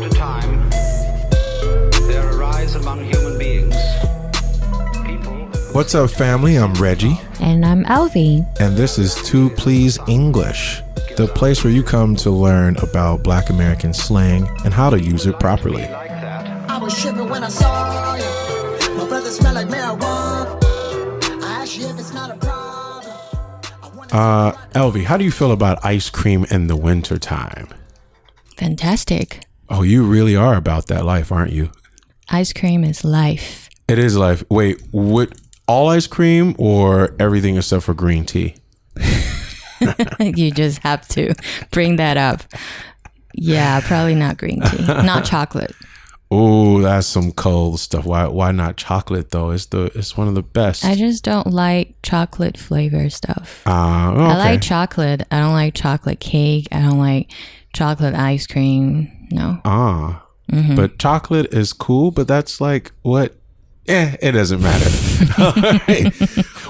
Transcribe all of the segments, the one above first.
to time, there arise among human beings people. What's up, family? I'm Reggie. And I'm Elvi. And this is To Please English, the place where you come to learn about Black American slang and how to use it properly. Like that. I was tripping when I saw you. My brother smelled like marijuana. I asked you if it's not a problem. Elvi, how do you feel about ice cream in the wintertime? Fantastic. Oh, you really are about that life, aren't you? Ice cream is life. It is life. Wait, what? All ice cream or everything except for green tea? You just have to bring that up. Yeah, probably not green tea. Not chocolate. Oh, that's some cold stuff. Why not chocolate though? It's one of the best. I just don't like chocolate flavor stuff. Okay. I like chocolate. I don't like chocolate cake. I don't like chocolate ice cream. No. But chocolate is cool, but that's like what? It doesn't matter. All right.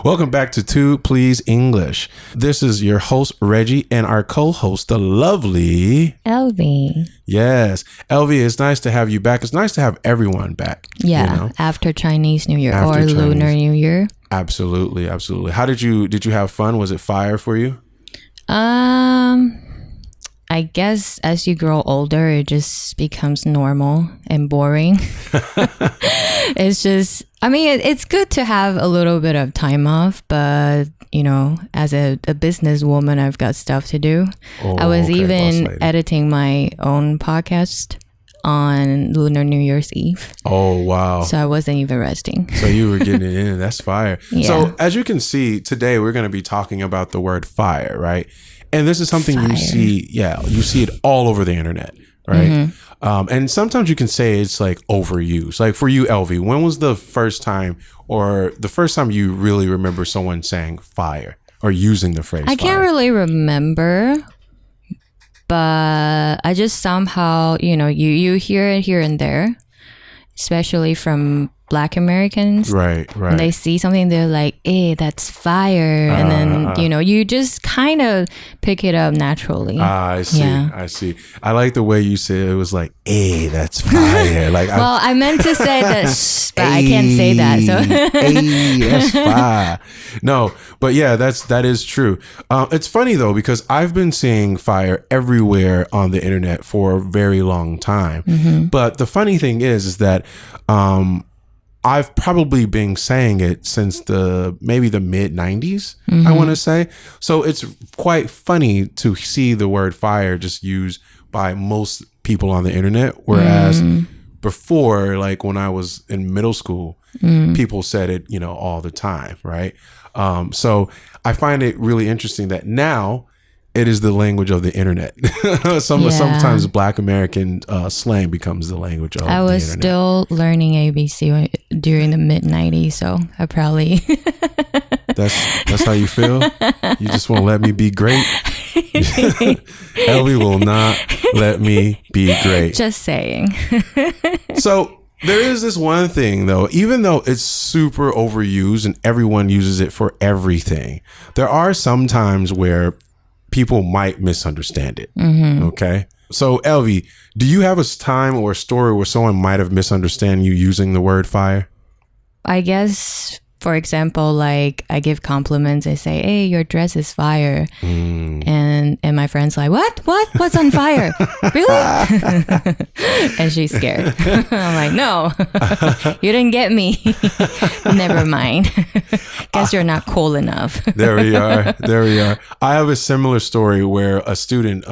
Welcome back to Please English. This is your host, Reggie, and our co-host, the lovely Elvi. Yes. Elvi, it's nice to have you back. It's nice to have everyone back. Yeah, you know? after Chinese New Year After or Chinese. Lunar New Year. Absolutely. Absolutely. How did you have fun? Was it fire for you? I guess as you grow older, it just becomes normal and boring. It's just, I mean, it's good to have a little bit of time off, but, you know, as a businesswoman, I've got stuff to do. I was even editing my own podcast on Lunar New Year's Eve. Oh, wow. So I wasn't even resting. So you were getting it in. That's fire. Yeah. So as you can see, today we're going to be talking about the word fire, right? And this is something you see, you see it all over the internet, right? And sometimes you can say it's like overused. Like for you, Elvi, when was the first time you really remember someone saying fire or using the phrase I can't really remember, but I just somehow, you know, you hear it here and there, especially from Black Americans. Right. When they see something, they're like, hey, that's fire. And then, you know, you just kind of pick it up naturally. I see. Yeah. I see. I like the way you said it was like, hey, that's fire. Like, well, I meant to say that, but I can't say that. So hey, that's fire. No, but yeah, that is true. It's funny though, because I've been seeing fire everywhere on the internet for a very long time. But the funny thing is that, I've probably been saying it since maybe the mid 90s, I want to say. So it's quite funny to see the word fire just used by most people on the internet. Whereas before, like when I was in middle school, people said it, you know, all the time. Right. So I find it really interesting that now it is the language of the internet. Sometimes Black American slang becomes the language of the internet. I was still learning ABC during the mid 90s, so I probably... That's how you feel? You just won't let me be great? Elvi will not let me be great. Just saying. So there is this one thing though, even though it's super overused and everyone uses it for everything, there are some times where people might misunderstand it. Okay. So Elvi, do you have a time or a story where someone might have misunderstood you using the word fire? I guess, for example, like I give compliments. I say, hey, your dress is fire. And my friend's like, what's on fire? Really? And she's scared. I'm like, no, you didn't get me. Never mind. Guess you're not cool enough. There we are. I have a similar story where a student,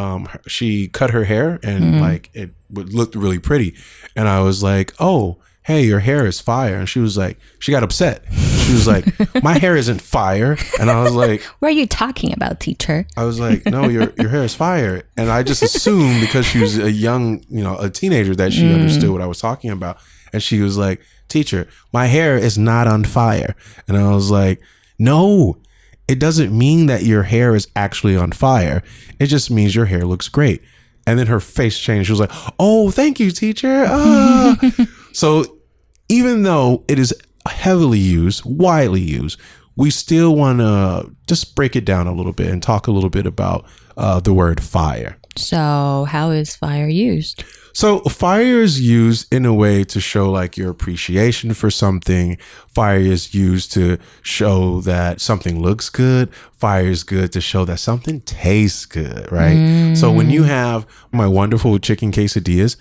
she cut her hair and like it looked really pretty. And I was like, oh, hey, your hair is fire. And she was like, she got upset. She was like, my hair isn't fire. And I was like, what are you talking about, teacher? I was like, no, your hair is fire. And I just assumed because she was a young, you know, a teenager that she understood what I was talking about. And she was like, teacher, my hair is not on fire. And I was like, no, it doesn't mean that your hair is actually on fire. It just means your hair looks great. And then her face changed. She was like, oh, thank you, teacher. So even though it is heavily used, widely used, we still want to just break it down a little bit and talk a little bit about the word fire. So how is fire used? So fire is used in a way to show like your appreciation for something. Fire is used to show that something looks good. Fire is good to show that something tastes good, right? So when you have my wonderful chicken quesadillas,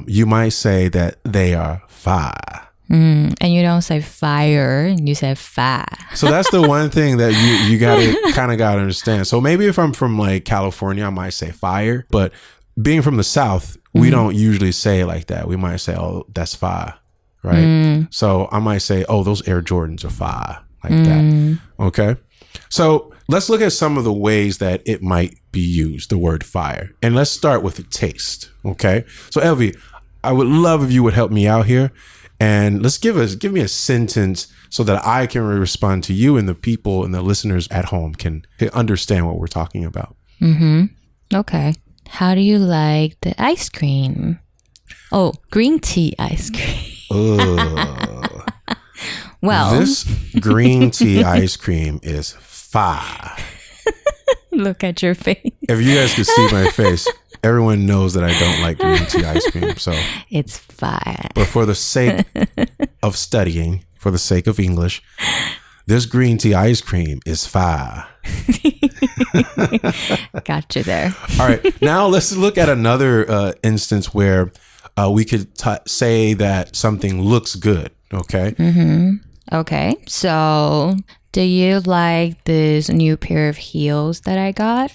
you might say that they are fire. And you don't say fire, you say fire. So that's the one thing that you gotta understand. So maybe if I'm from like California, I might say fire, but being from the South, we don't usually say it like that. We might say, oh, that's fire, right? So I might say, oh, those Air Jordans are fire, like that. Okay. So let's look at some of the ways that it might be used, the word fire. And let's start with the taste. Okay. So Elvi, I would love if you would help me out here. And let's give me a sentence so that I can respond to you and the people and the listeners at home can understand what we're talking about. Okay. How do you like the ice cream? Oh, green tea ice cream. Well, this green tea ice cream is fire. Look at your face. If you guys could see my face, everyone knows that I don't like green tea ice cream. So It's fire. but for the sake of studying, for the sake of English, this green tea ice cream is fire. Got you there. All right. Now let's look at another instance where we could say that something looks good. Okay. Okay. So, do you like this new pair of heels that I got?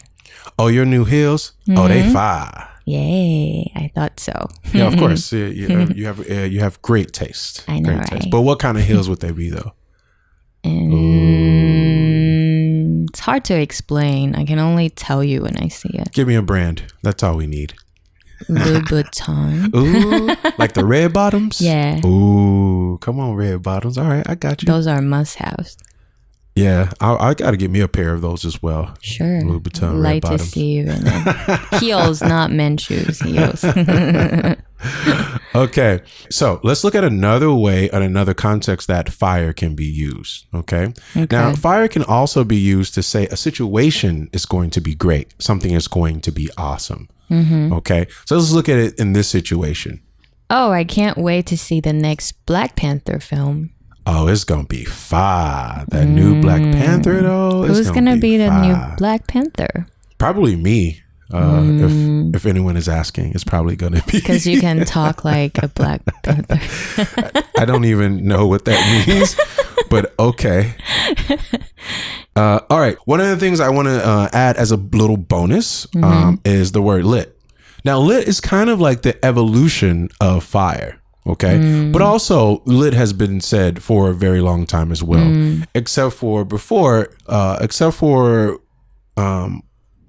Oh, your new heels? Oh, they fire. Yay. I thought so. Yeah, of course. You have great taste. I know, Great taste. right? But what kind of heels would they be though? It's hard to explain. I can only tell you when I see it. Give me a brand. That's all we need. Louboutin. Ooh, like the red bottoms? Yeah. Ooh, come on, red bottoms. All right, I got you. Those are must-haves. Yeah, I got to get me a pair of those as well. Sure. Louboutin red Like to bottoms. see you in it. Heels, not men's shoes. Heels. Okay, so let's look at another way, and another context that fire can be used. Okay? Now, fire can also be used to say a situation is going to be great. Something is going to be awesome. Okay, so let's look at it in this situation. Oh, I can't wait to see the next Black Panther film. Oh, it's gonna be fire. That new Black Panther, though. Who's gonna be the fire. new Black Panther? Probably me. If anyone is asking, it's probably gonna be Because you can talk like a Black Panther. I don't even know what that means, but okay. All right. One of the things I want to add as a little bonus is the word lit. Now, lit is kind of like the evolution of fire. Okay. But also lit has been said for a very long time as well, except for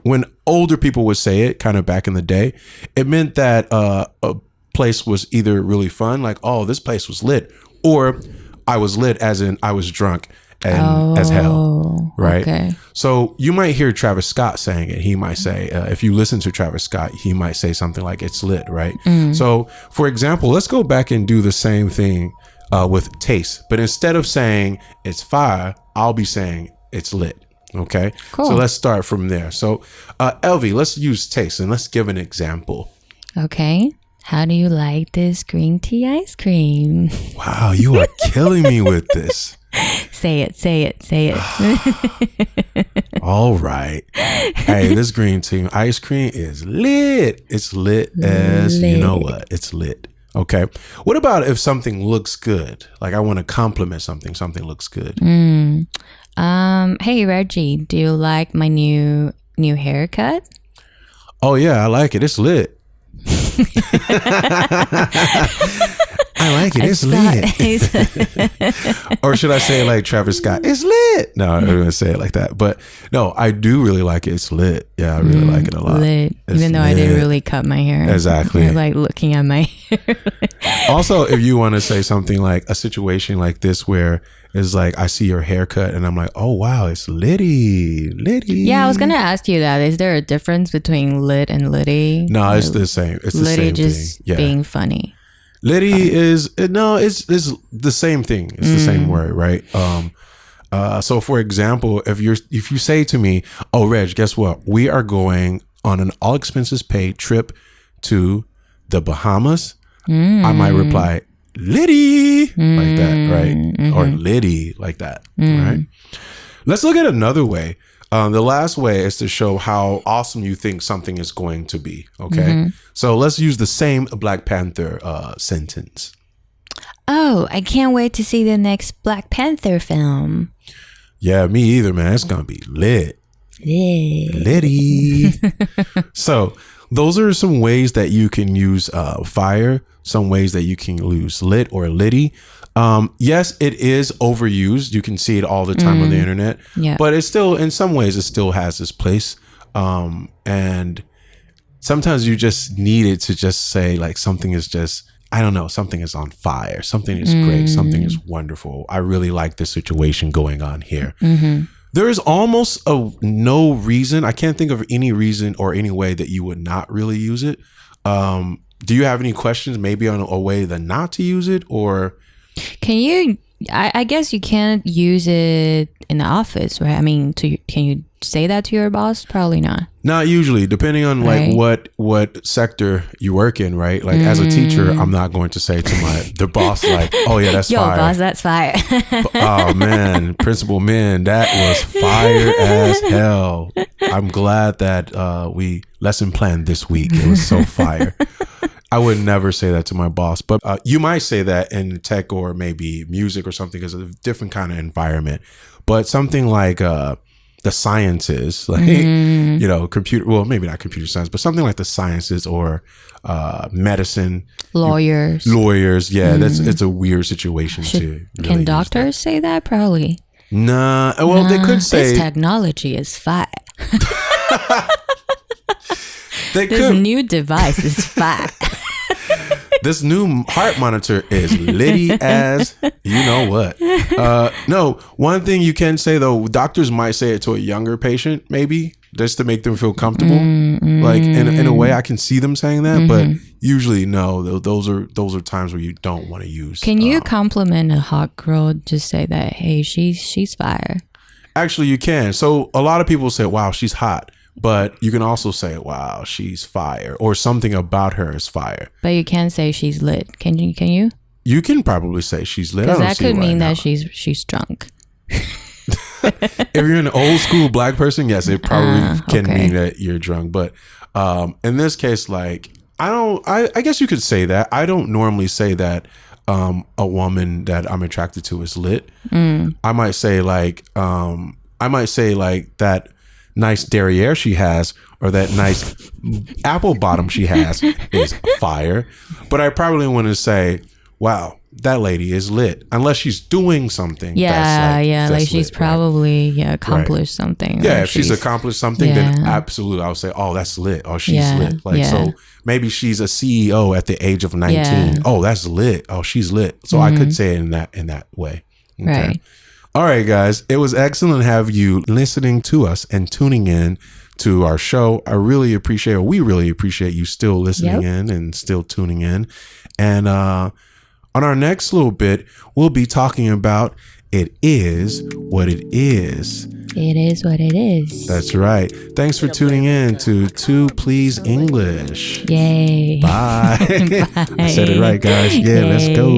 when older people would say it kind of back in the day, it meant that a place was either really fun, like, oh, this place was lit, or I was lit as in I was drunk and as hell. Right. Okay. So you might hear Travis Scott saying it. He might say, if you listen to Travis Scott, he might say something like it's lit. Right. So for example, let's go back and do the same thing with taste. But instead of saying it's fire, I'll be saying it's lit. Okay. Cool. So let's start from there. So Elvi, let's use taste and let's give an example. Okay. How do you like this green tea ice cream? Wow, you are killing me with this. Say it, say it, say it. All right. Hey, this green tea ice cream is lit. It's lit as, you know what? It's lit. Okay. What about if something looks good? Like I want to compliment something. Something looks good. Hey Reggie, do you like my new haircut? Oh yeah, I like it. It's lit. I like it. It's lit. Or should I say it like Travis Scott? It's lit. No, I'm going to say it like that. But no, I do really like it. It's lit. Yeah, I really like it a lot. Lit. It's Even though I didn't really cut my hair. Exactly. You're like looking at my hair. Also, if you want to say something like a situation like this where it's like I see your haircut and I'm like, oh wow, it's litty. Yeah, I was gonna ask you that. Is there a difference between lit and litty? No, it's the same. It's the Litty same just thing. Yeah. being funny. Litty is it's the same thing. It's the same word, right? So for example, if you say to me, "Oh, Reg, guess what? We are going on an all expenses paid trip to the Bahamas, I might reply, Liddy, like that, right? Or Liddy, like that, right? Let's look at another way. The last way is to show how awesome you think something is going to be, okay? So let's use the same Black Panther sentence. Oh, I can't wait to see the next Black Panther film. Yeah, me either, man. It's going to be lit. Liddy. So those are some ways that you can use fire, some ways that you can use lit or liddy. Yes, it is overused. You can see it all the time on the internet, but it's still, in some ways, it still has this place. And sometimes you just need it to just say like something is just, I don't know, something is on fire. Something is great. Something is wonderful. I really like this situation going on here. There is almost no reason. I can't think of any reason or any way that you would not really use it. Do you have any questions maybe on a way that not to use it, or? Can you, I guess you can't use it in the office, right? I mean, can you say that to your boss? Probably not. Not usually, depending on like what sector you work in, right? Like as a teacher, I'm not going to say to the boss like, oh yeah, that's fire. Yo, boss, that's fire. Oh man, principal, man, that was fire as hell. I'm glad that we lesson planned this week. It was so fire. I would never say that to my boss, but you might say that in tech or maybe music or something, because it's a different kind of environment. But something like the sciences, like you know, maybe not computer science, but something like the sciences or medicine, lawyers. Yeah, it's a weird situation to. Really can doctors say that? Probably. Nah. Well, they could say this technology is fire. This new device is fire. This new heart monitor is litty as you know what. No, one thing you can say though, doctors might say it to a younger patient, maybe just to make them feel comfortable. Like in a way, I can see them saying that, but usually no. Those are times where you don't want to use. Can you compliment a hot girl? Just say that, hey, she's fire. Actually, you can. So a lot of people say, "Wow, she's hot." But you can also say, wow, she's fire, or something about her is fire. But you can't say she's lit. Can you? You can probably say she's lit. Because that could mean that she's drunk. If you're an old school black person, yes, it probably can mean that you're drunk. But in this case, like, I guess you could say that. I don't normally say that a woman that I'm attracted to is lit. I might say like that nice derriere she has, or that nice apple bottom she has is fire. But I probably want to say, wow, that lady is lit, unless she's doing something. Like she's lit, probably accomplished something. Yeah, if she's accomplished something, then absolutely I would say, oh, that's lit. Oh, she's lit. Like so maybe she's a CEO at the age of 19. Oh, that's lit. Oh, she's lit. So I could say it in that way. Okay. Right. All right, guys, it was excellent to have you listening to us and tuning in to our show. We really appreciate you still listening in and still tuning in. And on our next little bit, we'll be talking about It Is What It Is. It is what it is. That's right. Thanks for tuning in to Please English. Yay. Bye. Bye. I said it right, guys. Yeah, let's go.